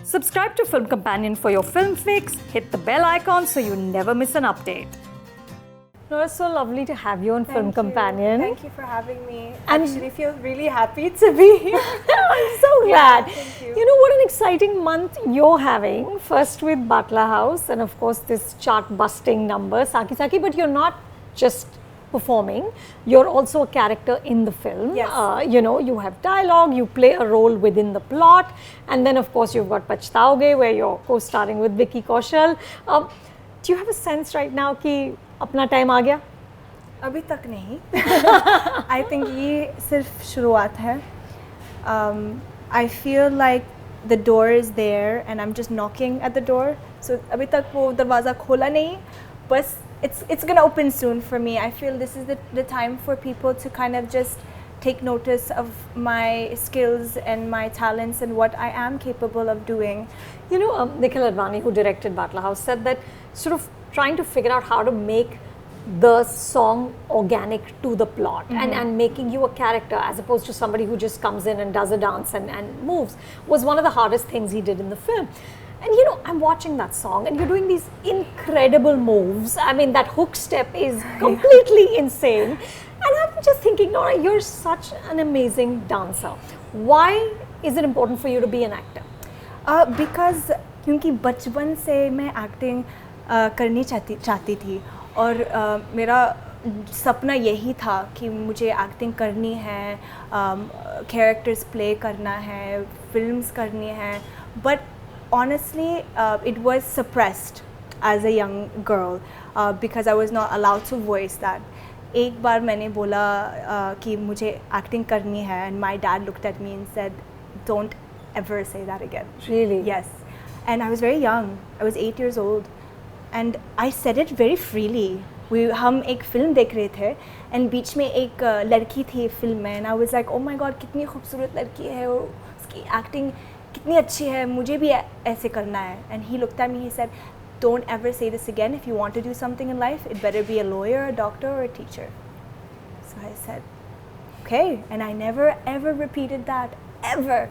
Subscribe to Film Companion for your film fix. Hit the bell icon so you never miss an update. Nora, it's so lovely to have you on Film Companion. Thank you for having me. I actually feel really happy to be here. I'm so glad. Thank you. You know what an exciting month you're having. First with Batla House and of course this chart-busting number, Saki Saki, but you're not just performing, you're also a character in the film. Yes. You have dialogue, you play a role within the plot, and then of course you've got Pachtaoge where you're co-starring with Vicky Kaushal. Do you have a sense right now कि अपना time आ गया? अभी तक नहीं. I think ये सिर्फ शुरुआत है. I feel like the door is there and I'm just knocking at the door. So अभी तक वो दरवाज़ा खोला नहीं. बस it's gonna open soon for me. I feel this is the time for people to kind of just take notice of my skills and my talents and what I am capable of doing. You know, Nikhil Advani, who directed Batla House, said that sort of trying to figure out how to make the song organic to the plot and making you a character as opposed to somebody who just comes in and does a dance and moves was one of the hardest things he did in the film. And you know, I'm watching that song and you're doing these incredible moves. I mean, that hook step is completely insane. And I'm just thinking, Nora, you're such an amazing dancer. Why is it important for you to be an actor? Because क्योंकि बचपन से मैं acting करनी चाहती थी और मेरा सपना यही था कि मुझे एक्टिंग करनी है, कैरेक्टर्स प्ले करना है, फिल्म्स करनी है. But honestly, it was suppressed as a young girl because I was not allowed to voice that. एक बार मैंने बोला कि मुझे एक्टिंग करनी है and my dad looked at me and said, don't ever say that again. Really? Yes. And I was very young. I was 8 years old. And I said it very freely. हम एक film देख रहे थे and बीच में एक लड़की थी film में and I was like, oh my god, कितनी खूबसूरत लड़की है और उसकी एक्टिंग कितनी अच्छी है, मुझे भी ऐसे करना है. And he looked at me, he said, don't ever say this again. If you want to do something in life, it better be a lawyer, a doctor, or a teacher. So I said, okay. And I never ever repeated that, ever.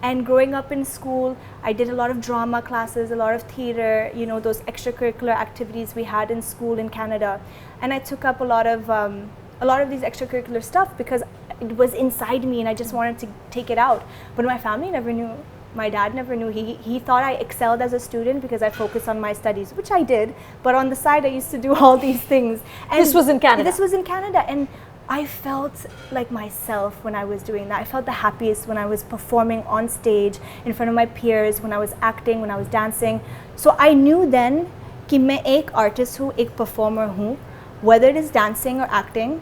And growing up in school, I did a lot of drama classes, a lot of theater, you know, those extracurricular activities we had in school in Canada. And I took up a lot of these extracurricular stuff because it was inside me and I just wanted to take it out. But my family never knew. My dad never knew. He thought I excelled as a student because I focused on my studies, which I did. But on the side, I used to do all these things. And this was in Canada? This was in Canada. And I felt like myself when I was doing that. I felt the happiest when I was performing on stage in front of my peers, when I was acting, when I was dancing. So I knew then कि मैं एक artist हूँ, एक performer हूँ, whether it is dancing or acting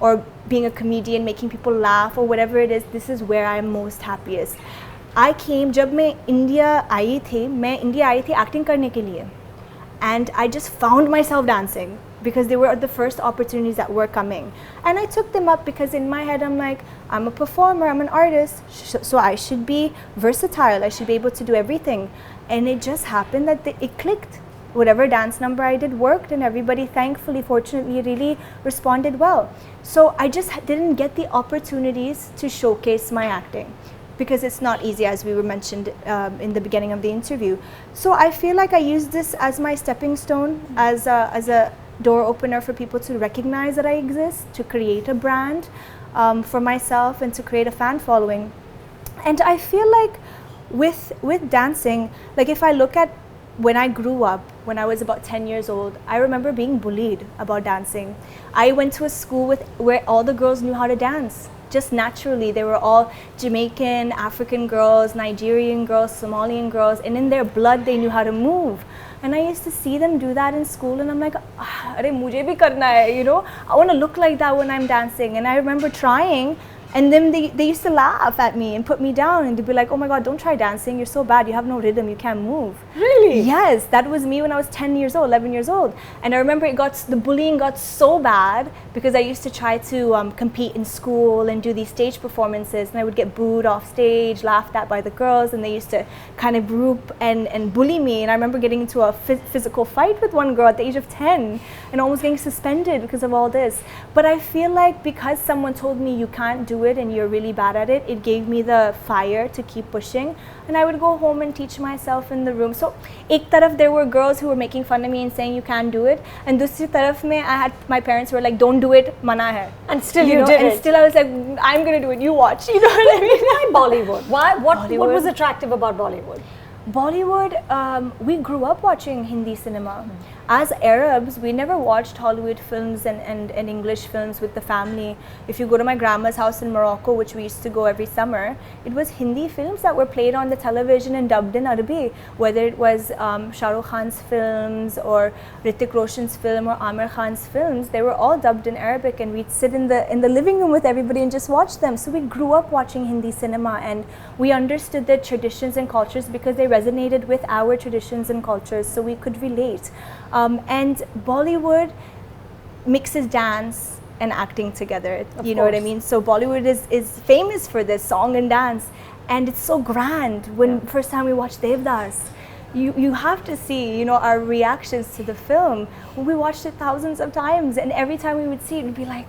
or being a comedian, making people laugh or whatever it is, this is where I am most happiest. I came, जब मैं India I थी acting करने के लिए. And I just found myself dancing because they were the first opportunities that were coming. And I took them up because in my head I'm like, I'm a performer, I'm an artist, so I should be versatile, I should be able to do everything. And it just happened that it clicked. Whatever dance number I did worked and everybody thankfully, fortunately, really responded well. So I just didn't get the opportunities to showcase my acting because it's not easy, as we were mentioned in the beginning of the interview. So I feel like I use this as my stepping stone, as a door opener for people to recognize that I exist, to create a brand for myself and to create a fan following. And I feel like with dancing, like if I look at when I grew up, when I was about 10 years old, I remember being bullied about dancing. I went to a school where all the girls knew how to dance. Just naturally, they were all Jamaican, African girls, Nigerian girls, Somalian girls, and in their blood they knew how to move. And I used to see them do that in school and I'm like, "Arey, mujhe bhi karna hai, you know? I want to look like that when I'm dancing." And I remember trying and then they used to laugh at me and put me down and they'd be like, "Oh my god, don't try dancing, you're so bad, you have no rhythm, you can't move." Really? Yes, that was me when I was 10 years old, 11 years old. And I remember the bullying got so bad because I used to try to compete in school and do these stage performances and I would get booed off stage, laughed at by the girls, and they used to kind of group and bully me. And I remember getting into a physical fight with one girl at the age of 10 and almost getting suspended because of all this. But I feel like because someone told me you can't do it and you're really bad at it, it gave me the fire to keep pushing. and I would go home and teach myself in the room. So ek taraf there were girls who were making fun of me and saying you can't do it, and dusri taraf mein I had my parents were like, don't do it, mana hai. And still you did and it. Still I was like, I'm gonna do it, you watch. You know what I mean? Why Bollywood? What was attractive about Bollywood? Bollywood, we grew up watching Hindi cinema. As Arabs, we never watched Hollywood films and English films with the family. If you go to my grandma's house in Morocco, which we used to go every summer, it was Hindi films that were played on the television and dubbed in Arabic. Whether it was Shah Rukh Khan's films or Hrithik Roshan's film or Amir Khan's films, they were all dubbed in Arabic, and we'd sit in the living room with everybody and just watch them. So we grew up watching Hindi cinema, and we understood their traditions and cultures because they resonated with our traditions and cultures, so we could relate. And Bollywood mixes dance and acting together. You know what I mean? So Bollywood is famous for this, song and dance, and it's so grand. When first time we watched Devdas, you have to see, you know, our reactions to the film. We watched it thousands of times, and every time we would see it, we'd be like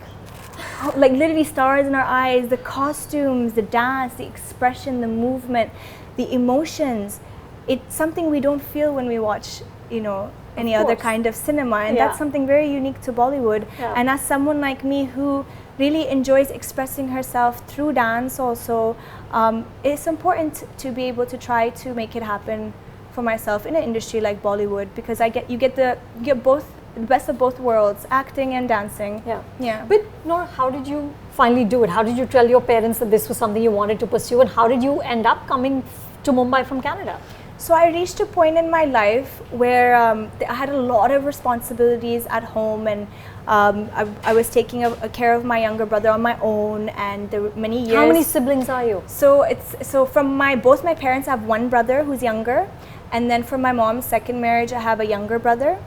literally stars in our eyes. The costumes, the dance, the expression, the movement, the emotions. It's something we don't feel when we watch, you know, any other kind of cinema, and that's something very unique to Bollywood. And as someone like me who really enjoys expressing herself through dance also, it's important to be able to try to make it happen for myself in an industry like Bollywood, because you get both the best of both worlds, acting and dancing. But Nora, how did you finally do it? How did you tell your parents that this was something you wanted to pursue, and how did you end up coming to Mumbai from Canada? So I reached a point in my life where I had a lot of responsibilities at home, and I was taking care of my younger brother on my own, and there were many years. How many siblings are you? So from both my parents, I have one brother who's younger, and then from my mom's second marriage, I have a younger brother.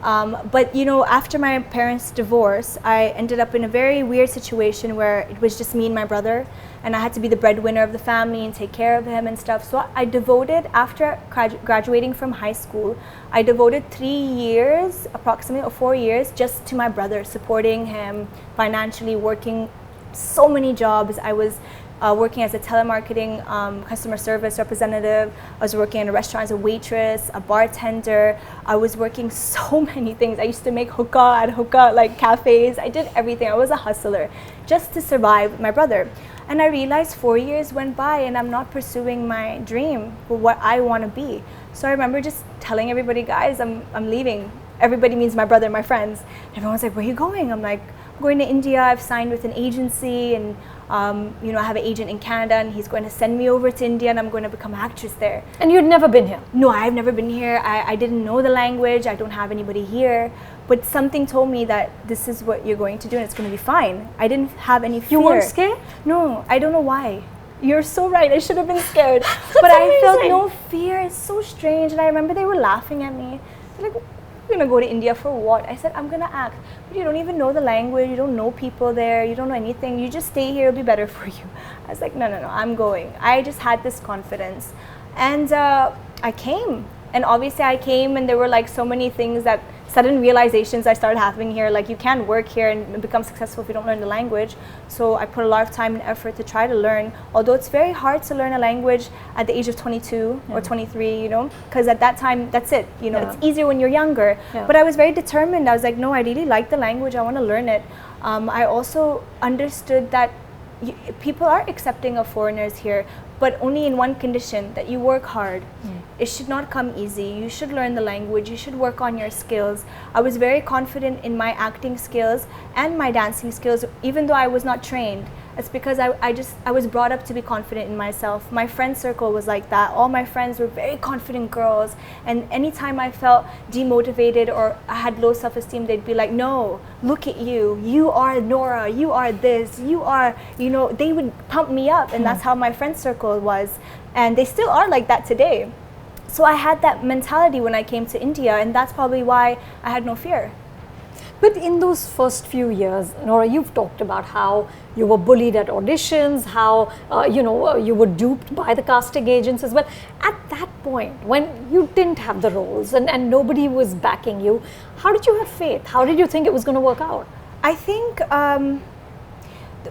But you know, after my parents' divorce, I ended up in a very weird situation where it was just me and my brother, and I had to be the breadwinner of the family and take care of him and stuff. So I devoted, after graduating from high school, I devoted 3 years, approximately, or 4 years, just to my brother, supporting him financially, working so many jobs. I was working as a telemarketing customer service representative. I was working in a restaurant as a waitress, a bartender. I was working so many things. I used to make hookah like cafes. I did everything. I was a hustler just to survive with my brother. And I realized 4 years went by and I'm not pursuing my dream for what I want to be. So I remember just telling everybody, guys, I'm leaving. Everybody means my brother, my friends. Everyone's like, where are you going? I'm like, I'm going to India. I've signed with an agency, and you know, I have an agent in Canada, and he's going to send me over to India, and I'm going to become an actress there. And you'd never been here? No, I've never been here. I didn't know the language. I don't have anybody here. But something told me that this is what you're going to do, and it's going to be fine. I didn't have any fear. You weren't scared? No, I don't know why. You're so right. I should have been scared. But amazing. I felt no fear. It's so strange. And I remember they were laughing at me. They're like, you're going to go to India for what? I said, I'm going to act. But you don't even know the language. You don't know people there. You don't know anything. You just stay here. It'll be better for you. I was like, no, I'm going. I just had this confidence. And I came. And obviously I came, and there were like so many things that sudden realizations I started having here, like you can't work here and become successful if you don't learn the language. So I put a lot of time and effort to try to learn, although it's very hard to learn a language at the age of 22 or 23, you know, because at that time, that's it, you know, it's easier when you're younger. But I was very determined. I was like, no, I really like the language. I want to learn it. I also understood that people are accepting of foreigners here, but only in one condition, that you work hard. It should not come easy. You should learn the language. You should work on your skills. I was very confident in my acting skills and my dancing skills, even though I was not trained. It's because I was brought up to be confident in myself. My friend circle was like that. All my friends were very confident girls, and anytime I felt demotivated or I had low self-esteem, they'd be like, no, look at you. You are Nora. You are this. You are, you know, they would pump me up, and that's how my friend circle was. And they still are like that today. So I had that mentality when I came to India, and that's probably why I had no fear. But in those first few years, Nora, you've talked about how you were bullied at auditions, how you were duped by the casting agents as well. At that point, when you didn't have the roles and nobody was backing you, how did you have faith? How did you think it was going to work out? I think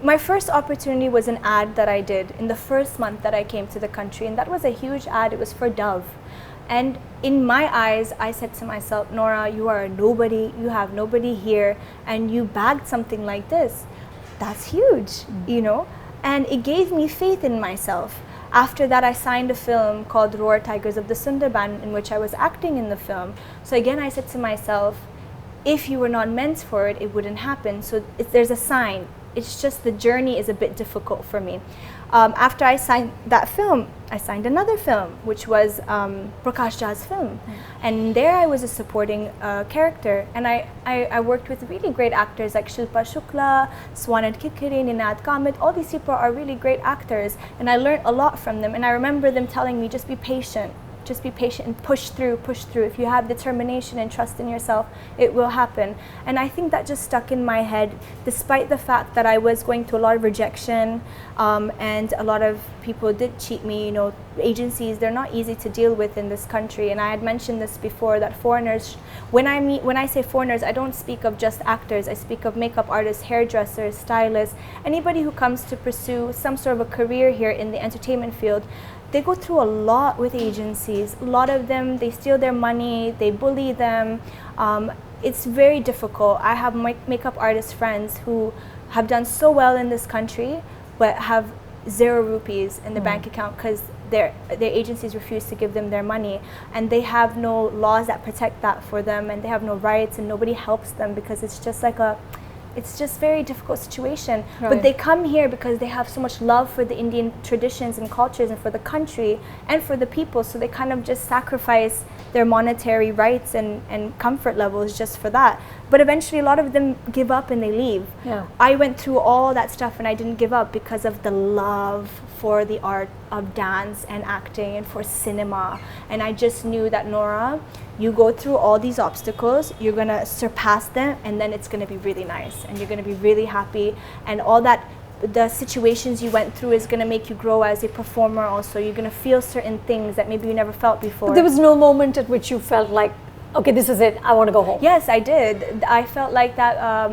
My first opportunity was an ad that I did in the first month that I came to the country, and that was a huge ad. It was for Dove. And in my eyes, I said to myself, Nora, you are a nobody, you have nobody here, and you bagged something like this. That's huge, you know? And it gave me faith in myself. After that, I signed a film called Roar Tigers of the Sundarban, in which I was acting in the film. So again, I said to myself, if you were not meant for it, it wouldn't happen. So there's a sign. It's just the journey is a bit difficult for me. After I signed that film, I signed another film, which was Prakash Jha's film. And there I was a supporting character. And I worked with really great actors like Shilpa Shukla, Swanand Kikiri, Ninad Kamit. All these people are really great actors. And I learned a lot from them. And I remember them telling me, just be patient. Just be patient and push through, push through. If you have determination and trust in yourself, it will happen. And I think that just stuck in my head, despite the fact that I was going through a lot of rejection and a lot of people did cheat me. You know, agencies, they're not easy to deal with in this country. And I had mentioned this before, that foreigners, when I say foreigners, I don't speak of just actors. I speak of makeup artists, hairdressers, stylists, anybody who comes to pursue some sort of a career here in the entertainment field. They go through a lot with agencies. A lot of them, they steal their money, they bully them. It's very difficult. I have makeup artist friends who have done so well in this country, but have 0 rupees in the bank account because their agencies refuse to give them their money, and they have no laws that protect that for them, and they have no rights, and nobody helps them because it's just like it's just very difficult situation. Right. But they come here because they have so much love for the Indian traditions and cultures and for the country and for the people, so they kind of just sacrifice their monetary rights and comfort levels just for that. But eventually a lot of them give up and they leave. Yeah. I went through all that stuff and I didn't give up because of the love for the art of dance and acting and for cinema. And I just knew that, Nora, you go through all these obstacles, you're gonna surpass them, and then it's gonna be really nice and you're gonna be really happy, and all that, the situations you went through is gonna make you grow as a performer also. You're gonna feel certain things that maybe you never felt before. There was no moment at which you felt like, okay, this is it, I want to go home. Yes, I did. I felt like that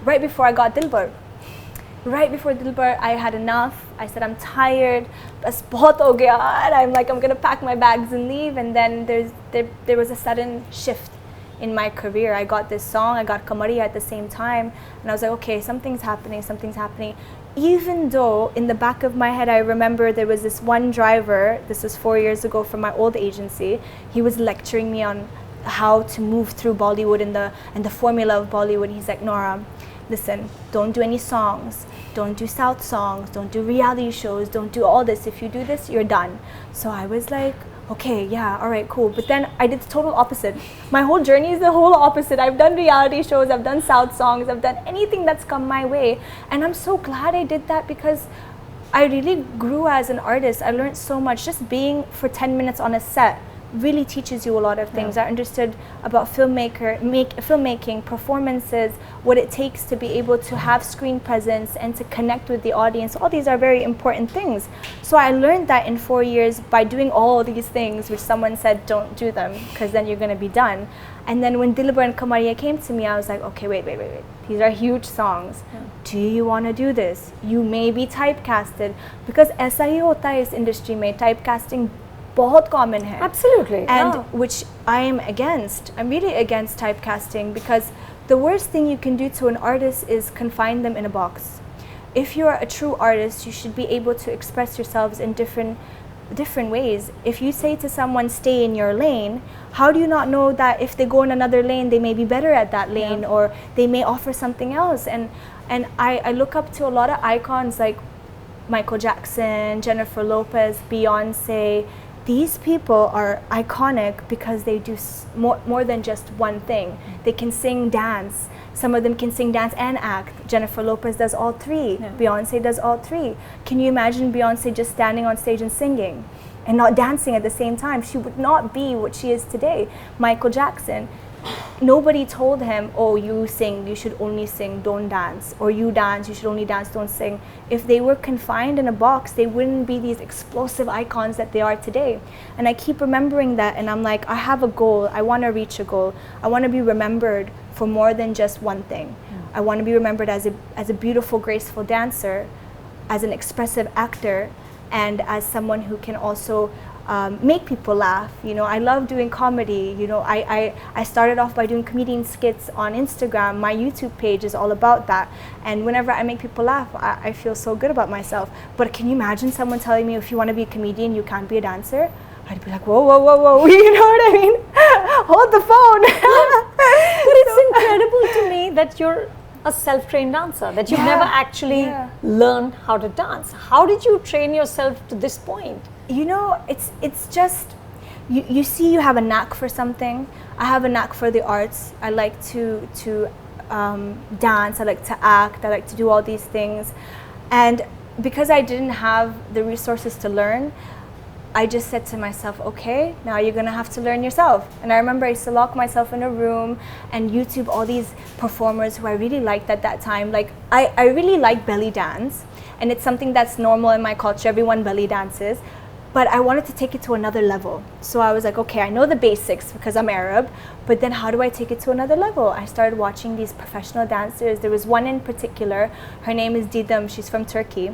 right before I got Dilbar. Right before Dilbar, I had enough. I said, I'm tired. Bas bahut ho gaya. And I'm like, I'm gonna pack my bags and leave. And then there was a sudden shift in my career. I got this song, I got Kamariya at the same time, and I was like, okay, something's happening, something's happening. Even though in the back of my head, I remember there was this one driver, this was 4 years ago from my old agency, he was lecturing me on how to move through Bollywood and the formula of Bollywood. He's like, Nora, listen, don't do any songs, don't do South songs, don't do reality shows, don't do all this. If you do this, you're done. So I was like, okay, yeah, all right, cool. But then I did the total opposite. My whole journey is the whole opposite. I've done reality shows, I've done South songs, I've done anything that's come my way. And I'm so glad I did that because I really grew as an artist. I learned so much. Just being for 10 minutes on a set really teaches you a lot of things. Yeah. I understood about filmmaking, performances, what it takes to be able to have screen presence and to connect with the audience. All these are very important things. So I learned that in 4 years by doing all these things, which someone said don't do them because then you're going to be done. And then when Dilbar and Kamariya came to me, I was like, okay, wait. These are huge songs. Yeah. Do you want to do this? You may be typecasted, because aisa hi hota hai is industry mein, typecasting बहुत common hai. Absolutely. And yeah. which I am against. I'm really against typecasting, because the worst thing you can do to an artist is confine them in a box. If you're a true artist, you should be able to express yourselves in different ways. If you say to someone, stay in your lane, how do you not know that if they go in another lane, they may be better at that lane, yeah, or they may offer something else? And I look up to a lot of icons like Michael Jackson, Jennifer Lopez, Beyonce. These people are iconic because they do more than just one thing. They can sing, dance. Some of them can sing, dance, and act. Jennifer Lopez does all three. Yeah. Beyonce does all three. Can you imagine Beyonce just standing on stage and singing and not dancing at the same time? She would not be what she is today. Michael Jackson, nobody told him, oh, you sing, you should only sing, don't dance. Or you dance, you should only dance, don't sing. If they were confined in a box, they wouldn't be these explosive icons that they are today. And I keep remembering that, and I'm like, I have a goal. I want to reach a goal. I want to be remembered for more than just one thing. I want to be remembered as a beautiful, graceful dancer, as an expressive actor, and as someone who can also make people laugh. You know, I love doing comedy. You know, I started off by doing comedian skits on Instagram. My YouTube page is all about that. And whenever I make people laugh, I feel so good about myself. But can you imagine someone telling me, if you want to be a comedian, you can't be a dancer? I'd be like, whoa, whoa, whoa, whoa, you know what I mean? Hold the phone. But it's incredible to me that you're a self-trained dancer, that you've never actually learned how to dance. How did you train yourself to this point? You know, it's just, you see you have a knack for something. I have a knack for the arts. I like to dance, I like to act, I like to do all these things. And because I didn't have the resources to learn, I just said to myself, okay, now you're gonna have to learn yourself. And I remember I used to lock myself in a room and YouTube all these performers who I really liked at that time. Like, I really like belly dance, and it's something that's normal in my culture. Everyone belly dances. But I wanted to take it to another level. So I was like, okay, I know the basics because I'm Arab, but then how do I take it to another level? I started watching these professional dancers. There was one in particular, her name is Didem, she's from Turkey.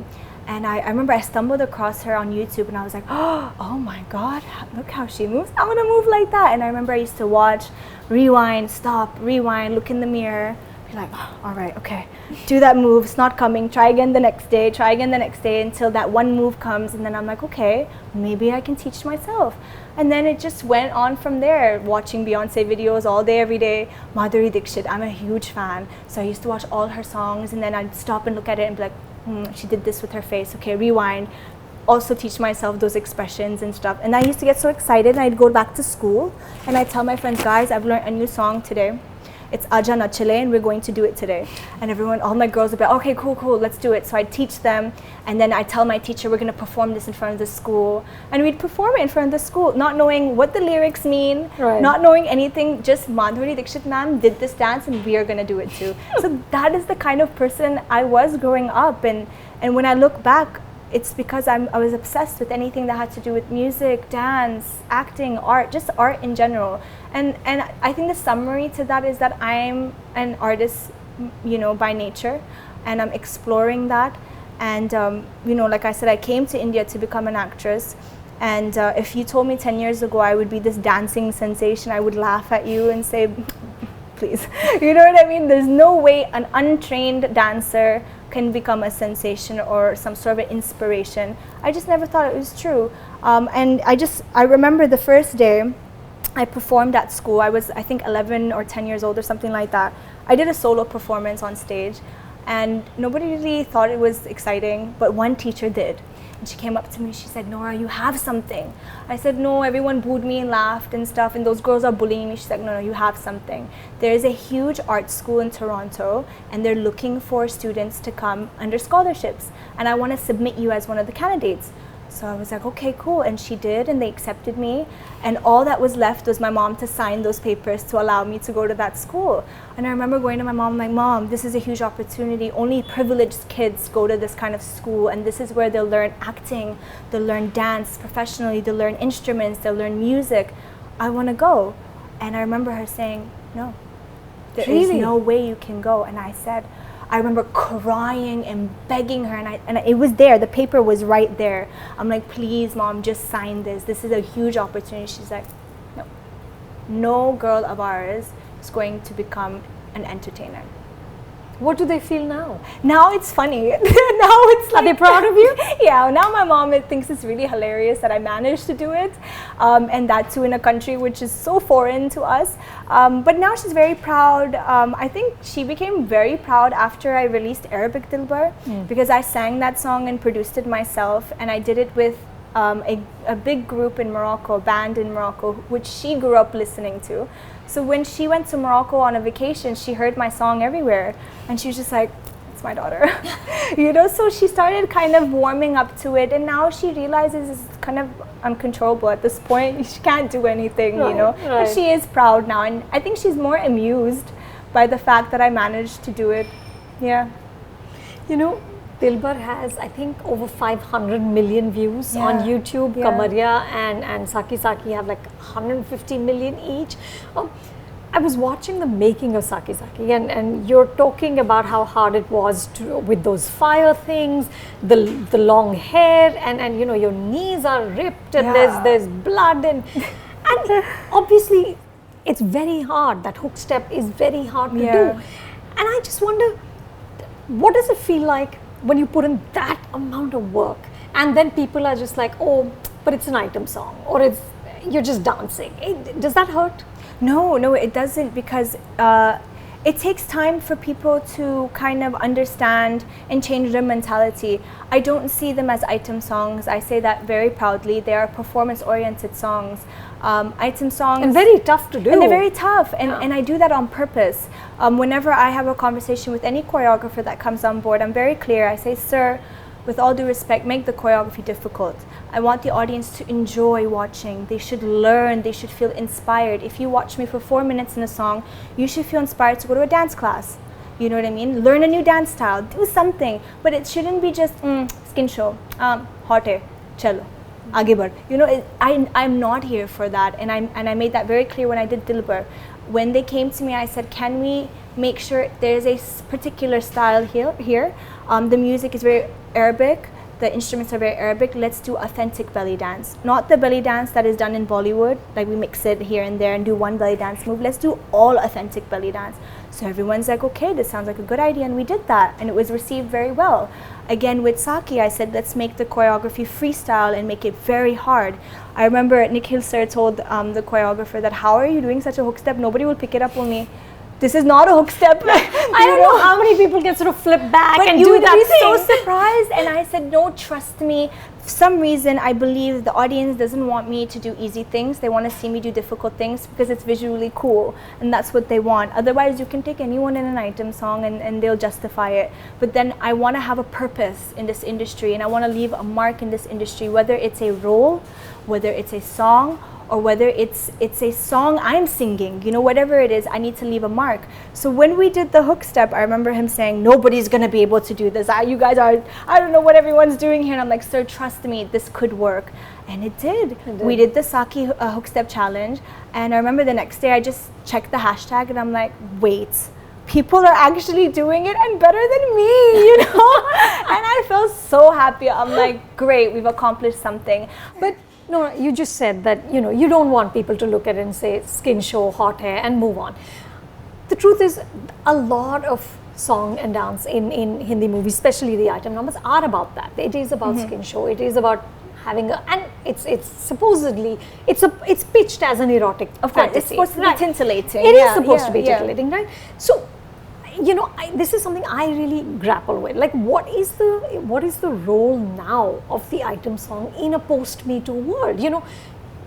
And I remember I stumbled across her on YouTube and I was like, oh my God, look how she moves. I want to move like that. And I remember I used to watch, rewind, stop, rewind, look in the mirror, be like, all right, okay, do that move, it's not coming, try again the next day, try again the next day, until that one move comes. And then I'm like, okay, maybe I can teach myself. And then it just went on from there, watching Beyonce videos all day, every day. Madhuri Dixit, I'm a huge fan. So I used to watch all her songs, and then I'd stop and look at it and be like, she did this with her face, okay, rewind. Also teach myself those expressions and stuff. And I used to get so excited, and I'd go back to school and I'd tell my friends, guys, I've learned a new song today. It's Aja Nachale, and we're going to do it today. And everyone, all my girls would be like, okay, cool, let's do it. So I'd teach them, and then I'd tell my teacher, we're gonna perform this in front of the school. And we'd perform it in front of the school, not knowing what the lyrics mean, not knowing anything, just Madhuri Dixit ma'am did this dance and we are gonna do it too. So that is the kind of person I was growing up. And when I look back, it's because I was obsessed with anything that had to do with music, dance, acting, art, just art in general. And I think the summary to that is that I'm an artist, you know, by nature, and I'm exploring that. And you know, like I said, I came to India to become an actress. And if you told me 10 years ago I would be this dancing sensation, I would laugh at you and say, please. You know what I mean? There's no way an untrained dancer can become a sensation or some sort of inspiration. I just never thought it was true. And I remember the first day I performed at school. I was, I think, 11 or 10 years old or something like that. I did a solo performance on stage, and nobody really thought it was exciting, but one teacher did. And she came up to me, she said, Nora, you have something. I said, no, everyone booed me and laughed and stuff, and those girls are bullying me. She's like, no, you have something. There is a huge art school in Toronto, and they're looking for students to come under scholarships, and I want to submit you as one of the candidates. So I was like, okay, cool. And she did, and they accepted me. And all that was left was my mom to sign those papers to allow me to go to that school. And I remember going to my mom, like, Mom, this is a huge opportunity. Only privileged kids go to this kind of school, and this is where they'll learn acting, they'll learn dance professionally, they'll learn instruments, they'll learn music. I want to go. And I remember her saying, no, there is no way you can go. And I said, I remember crying and begging her, and it was there, the paper was right there. I'm like, please, Mom, just sign this. This is a huge opportunity. She's like, no. No girl of ours is going to become an entertainer. What do they feel now? Now it's funny. Now it's like, are they proud of you? Yeah, now my mom thinks it's really hilarious that I managed to do it, and that too in a country which is so foreign to us. But now she's very proud. I think she became very proud after I released Arabic Dilbar, because I sang that song and produced it myself, and I did it with a big group in Morocco, a band in Morocco, which she grew up listening to. So when she went to Morocco on a vacation, she heard my song everywhere, and she was just like, it's my daughter. You know, so she started kind of warming up to it, and now she realizes it's kind of uncontrollable at this point. She can't do anything, you know, but she is proud now, and I think she's more amused by the fact that I managed to do it. Yeah. You know, Dilbar has, I think, over 500 million views on YouTube. Kamariya and Saki Saki have like 150 million each. I was watching the making of Saki Saki, and you're talking about how hard it was with those fire things, the long hair, and your knees are ripped, and there's blood, and obviously it's very hard. That hook step is very hard to do, and I just wonder, what does it feel like when you put in that amount of work, and then people are just like, oh, but it's an item song, or you're just dancing. Does that hurt? No, it doesn't, because it takes time for people to kind of understand and change their mentality. I don't see them as item songs. I say that very proudly. They are performance-oriented songs. Item songs. And very tough to do. And they're very tough. And I do that on purpose. Whenever I have a conversation with any choreographer that comes on board, I'm very clear. I say, sir, with all due respect, make the choreography difficult. I want the audience to enjoy watching. They should learn, they should feel inspired. If you watch me for 4 minutes in a song, you should feel inspired to go to a dance class. You know what I mean? Learn a new dance style, do something. But it shouldn't be just, skin show, hot hair, chalo, aage badh. You know, I'm not here for that. And I made that very clear when I did Dilbar. When they came to me, I said, can we make sure there's a particular style here? The music is very Arabic, the instruments are very Arabic. Let's do authentic belly dance. Not the belly dance that is done in Bollywood, like we mix it here and there and do one belly dance move. Let's do all authentic belly dance. So everyone's like, okay, this sounds like a good idea, and we did that, and it was received very well. Again, with Saki, I said, let's make the choreography freestyle and make it very hard. I remember Nikhil sir told the choreographer that, how are you doing such a hook step? Nobody will pick it up, only this is not a hook step. I don't know how many people can sort of flip back but and you do would that be thing. so surprised. And I said, no, trust me. For some reason, I believe the audience doesn't want me to do easy things. They want to see me do difficult things because it's visually cool, and that's what they want. Otherwise, you can take anyone in an item song and they'll justify it. But then I want to have a purpose in this industry, and I want to leave a mark in this industry, whether it's a role, whether it's a song, or whether it's a song I'm singing, you know, whatever it is, I need to leave a mark. So when we did the hook step, I remember him saying, nobody's gonna be able to do this. You guys are, I don't know what everyone's doing here. And I'm like, sir, trust me, this could work. And it did. We did the Saki hook step challenge. And I remember the next day I just checked the hashtag and I'm like, wait, people are actually doing it and better than me, you know? And I felt so happy. I'm like, great, we've accomplished something. But no, you just said that, you know, you don't want people to look at it and say skin show, hot hair, and move on. The truth is, a lot of song and dance in Hindi movies, especially the item numbers, are about that. It is about skin show. It is about having a, and it's supposedly, it's pitched as an erotic Of course, fantasy. it's supposed to be titillating. It is supposed to be titillating, right? So, you know, this is something I really grapple with. Like, what is the role now of the item song in a post-Me Too world? You know,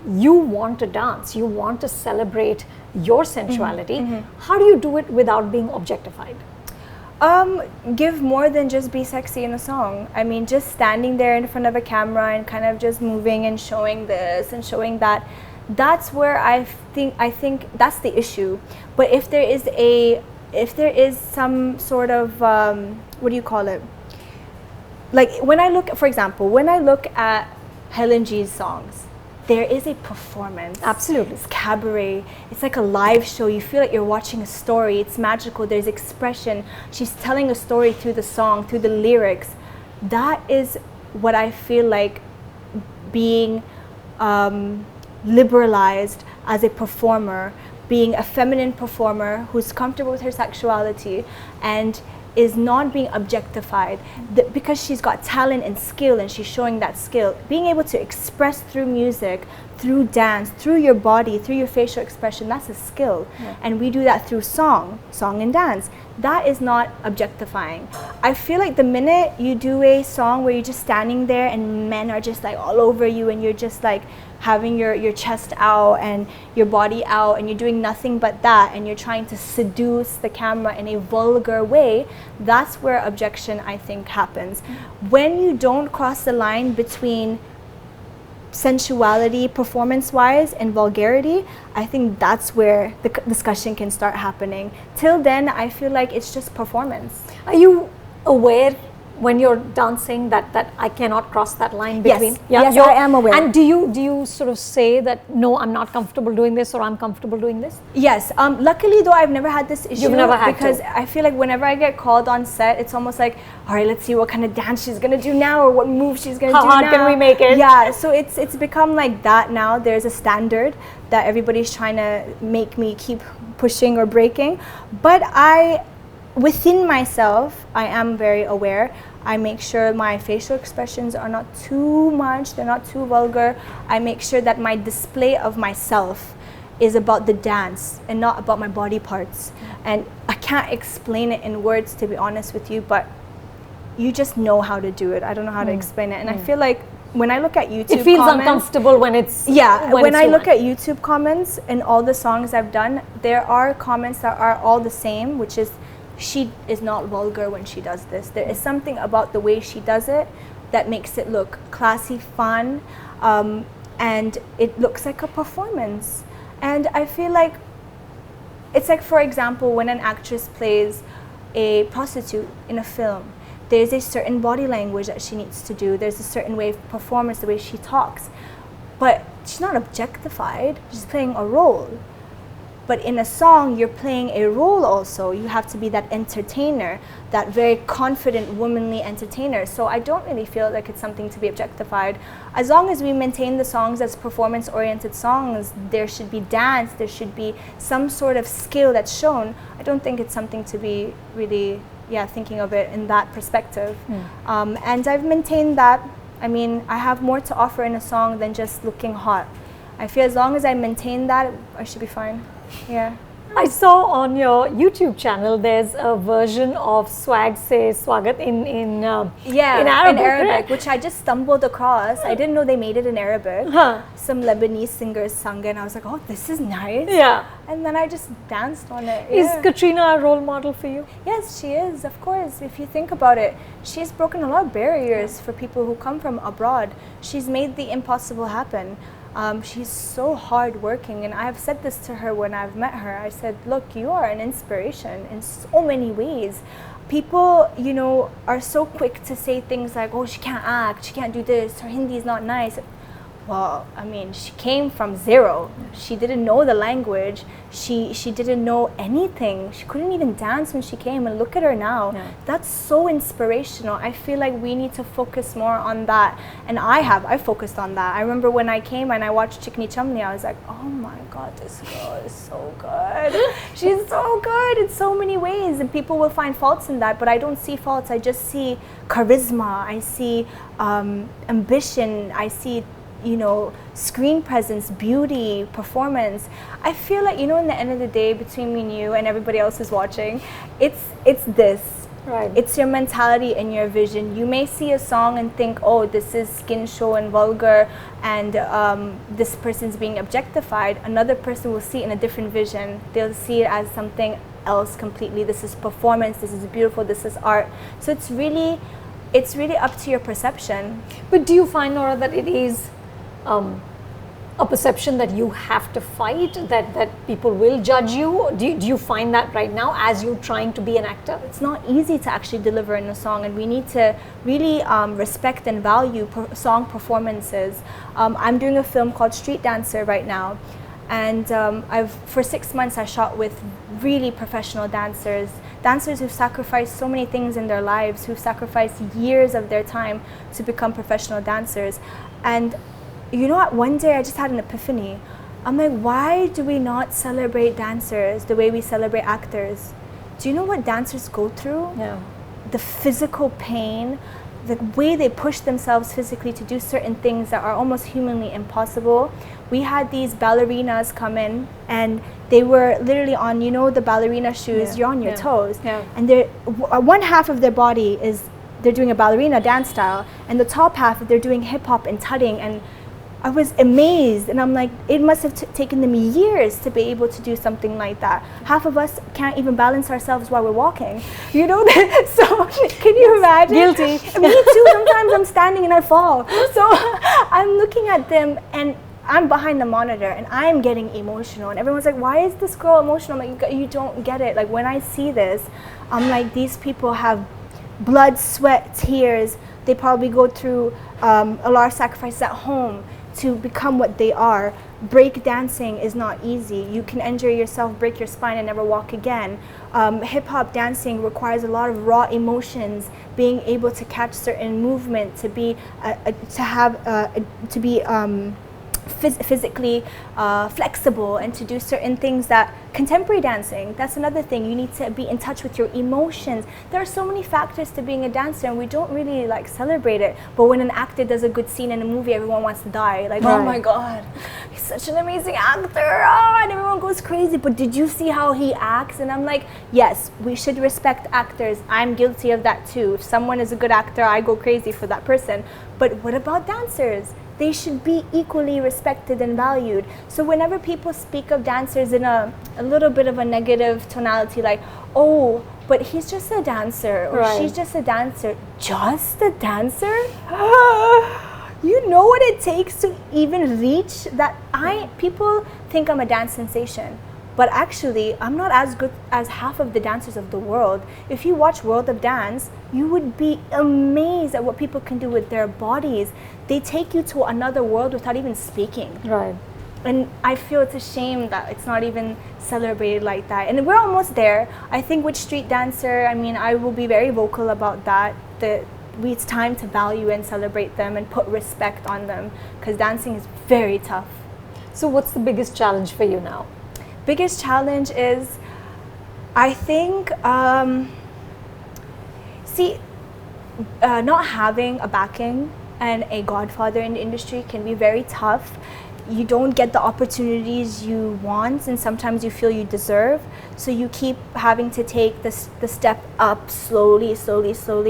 you want to dance, you want to celebrate your sensuality. How do you do it without being objectified? Give more than just be sexy in a song. I mean, just standing there in front of a camera and kind of just moving and showing this and showing that. That's where I think that's the issue. But if there is some sort of, what do you call it? Like when I look, for example, when I look at Helen G's songs, there is a performance. Absolutely. It's cabaret. It's like a live show. You feel like you're watching a story. It's magical. There's expression. She's telling a story through the song, through the lyrics. That is what I feel like being liberalized as a performer, being a feminine performer who's comfortable with her sexuality and is not being objectified because she's got talent and skill and she's showing that skill. Being able to express through music, through dance, through your body, through your facial expression, that's a skill. Yeah. And we do that through song and dance. That is not objectifying. I feel like the minute you do a song where you're just standing there and men are just like all over you and you're just like having your chest out and your body out and you're doing nothing but that and you're trying to seduce the camera in a vulgar way, that's where objection, I think, happens. When you don't cross the line between sensuality performance-wise and vulgarity, I think that's where the discussion can start happening. Till then, I feel like it's just performance. Are you aware when you're dancing that I cannot cross that line Yes. between? Yes, you're- I am aware. And do you sort of say that no, I'm not comfortable doing this, or I'm comfortable doing this? Yes. Luckily, though, I've never had this issue. You've never had because to. I feel like whenever I get called on set, it's almost like, all right, let's see what kind of dance she's gonna do now, or what move she's gonna do now. How hard can we make it? Yeah. So it's become like that now. There's a standard that everybody's trying to make me keep pushing or breaking, but within myself, I am very aware. I make sure my facial expressions are not too much, they're not too vulgar. I make sure that my display of myself is about the dance and not about my body parts. And I can't explain it in words, to be honest with you, but you just know how to do it. I don't know how to explain it. And I feel like when I look at YouTube It feels comments, uncomfortable when it's when I too look much. at YouTube comments and all the songs I've done, there are comments that are all the same, which is, she is not vulgar when she does this. There is something about the way she does it that makes it look classy, fun, and it looks like a performance. And I feel like it's like, for example, when an actress plays a prostitute in a film, there's a certain body language that she needs to do. There's a certain way of performance, the way she talks. But she's not objectified, she's playing a role. But in a song, you're playing a role also. You have to be that entertainer, that very confident, womanly entertainer. So I don't really feel like it's something to be objectified. As long as we maintain the songs as performance-oriented songs, there should be dance, there should be some sort of skill that's shown. I don't think it's something to be really, thinking of it in that perspective. And I've maintained that. I mean, I have more to offer in a song than just looking hot. I feel as long as I maintain that, I should be fine. Yeah. I saw on your YouTube channel there's a version of Swag Se Swagat in Arabic, right? which I just stumbled across. I didn't know they made it in Arabic. Some Lebanese singers sung it, and I was like, oh, this is nice. Yeah. And then I just danced on it. Is Katrina a role model for you? Yes, she is, of course. If you think about it, she's broken a lot of barriers for people who come from abroad. She's made the impossible happen. She's so hardworking, and I've said this to her when I've met her. I said, look, you are an inspiration in so many ways. People, are so quick to say things like, oh, she can't act, she can't do this, her Hindi is not nice. Well, I mean, she came from zero. She didn't know the language. She didn't know anything. She couldn't even dance when she came, and look at her now. Yeah. That's so inspirational. I feel like we need to focus more on that. And I focused on that. I remember when I came and I watched Chikni Chamni, I was like, oh my God, this girl is so good. She's so good in so many ways. And people will find faults in that, but I don't see faults. I just see charisma. I see ambition. I see screen presence, beauty, performance. I feel like, in the end of the day, between me and you and everybody else who's watching, it's this. Right. It's your mentality and your vision. You may see a song and think, oh, this is skin show and vulgar, and this person's being objectified. Another person will see it in a different vision. They'll see it as something else completely. This is performance, this is beautiful, this is art. So it's really up to your perception. But do you find, Nora, that it is a perception that you have to fight, that people will judge you? Do you find that right now as you're trying to be an actor? It's not easy to actually deliver in a song, and we need to really respect and value song performances. I'm doing a film called Street Dancer right now, and for 6 months I shot with really professional dancers who've sacrificed so many things in their lives, who've sacrificed years of their time to become professional dancers. And one day I just had an epiphany. I'm like, why do we not celebrate dancers the way we celebrate actors? Do you know what dancers go through? Yeah. The physical pain, the way they push themselves physically to do certain things that are almost humanly impossible. We had these ballerinas come in, and they were literally on, the ballerina shoes, you're on your toes. Yeah. And one half of their body they're doing a ballerina dance style, and the top half, they're doing hip hop and tutting, and I was amazed, and I'm like, it must have taken them years to be able to do something like that. Half of us can't even balance ourselves while we're walking, so can you imagine? Guilty. Me too. Sometimes I'm standing and I fall. So I'm looking at them, and I'm behind the monitor, and I'm getting emotional, and everyone's like, why is this girl emotional? I'm like, you don't get it. Like, when I see this, I'm like, these people have blood, sweat, tears. They probably go through a lot of sacrifices at home to become what they are. Break dancing is not easy. You can injure yourself, break your spine, and never walk again. Hip hop dancing requires a lot of raw emotions, being able to catch certain movement, to be physically flexible, and to do certain things that contemporary dancing, that's another thing. You need to be in touch with your emotions. There are so many factors to being a dancer, and we don't really like celebrate it. But when an actor does a good scene in a movie, everyone wants to die. Like, oh my God, he's such an amazing actor. Oh, and everyone goes crazy. But did you see how he acts? And I'm like, yes, we should respect actors. I'm guilty of that too. If someone is a good actor, I go crazy for that person. But what about dancers? They should be equally respected and valued. So whenever people speak of dancers in a little bit of a negative tonality, like, oh, but he's just a dancer, or she's just a dancer. Just a dancer? You know what it takes to even reach that? People think I'm a dance sensation. But actually, I'm not as good as half of the dancers of the world. If you watch World of Dance, you would be amazed at what people can do with their bodies. They take you to another world without even speaking. Right. And I feel it's a shame that it's not even celebrated like that. And we're almost there. I think with street dancer, I mean, I will be very vocal about that. It's time to value and celebrate them and put respect on them, because dancing is very tough. So what's the biggest challenge for you now? Biggest challenge is, I think, not having a backing and a godfather in the industry can be very tough. You don't get the opportunities you want, and sometimes you feel you deserve. So you keep having to take the step up slowly,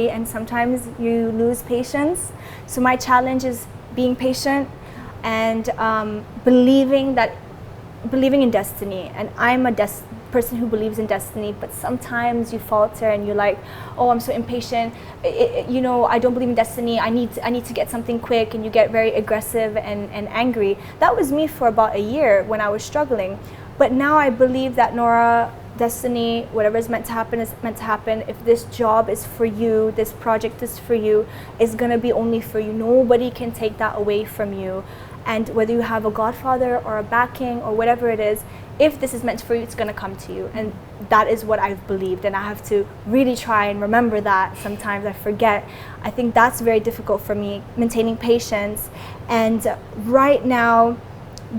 and sometimes you lose patience. So my challenge is being patient and believing in destiny. And I'm a person who believes in destiny, but sometimes you falter and you're like, oh, I'm so impatient, I don't believe in destiny, I need to get something quick, and you get very aggressive and angry. That was me for about a year when I was struggling. But now I believe that, Nora, destiny, whatever is meant to happen is meant to happen. If this job is for you, this project is for you, it's gonna be only for you. Nobody can take that away from you. And whether you have a godfather or a backing or whatever it is, if this is meant for you, it's going to come to you. And that is what I've believed. And I have to really try and remember that. Sometimes I forget. I think that's very difficult for me, maintaining patience. And right now,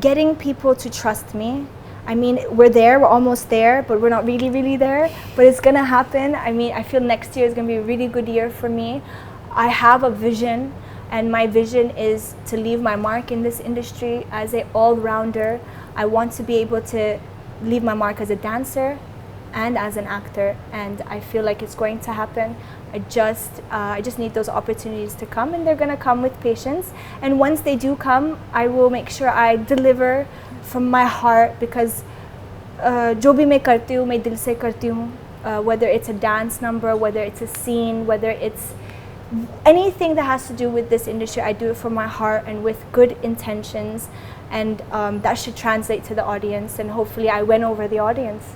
getting people to trust me. I mean, we're almost there, but we're not really there. But it's going to happen. I mean, I feel next year is going to be a really good year for me. I have a vision. And my vision is to leave my mark in this industry as an all-rounder. I want to be able to leave my mark as a dancer and as an actor, and I feel like it's going to happen. I just need those opportunities to come, and they're going to come with patience. And once they do come, I will make sure I deliver from my heart, because jo bhi main karti hu, main dil se karti hu. Whether it's a dance number, whether it's a scene, whether it's anything that has to do with this industry, I do it from my heart and with good intentions, and that should translate to the audience, and hopefully I win over the audience.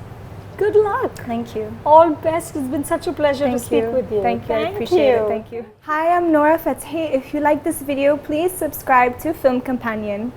Good luck. Thank you. All best. It's been such a pleasure to speak with you. Thank you. I appreciate it. Thank you. Hi, I'm Nora Fatehi. If you like this video, please subscribe to Film Companion.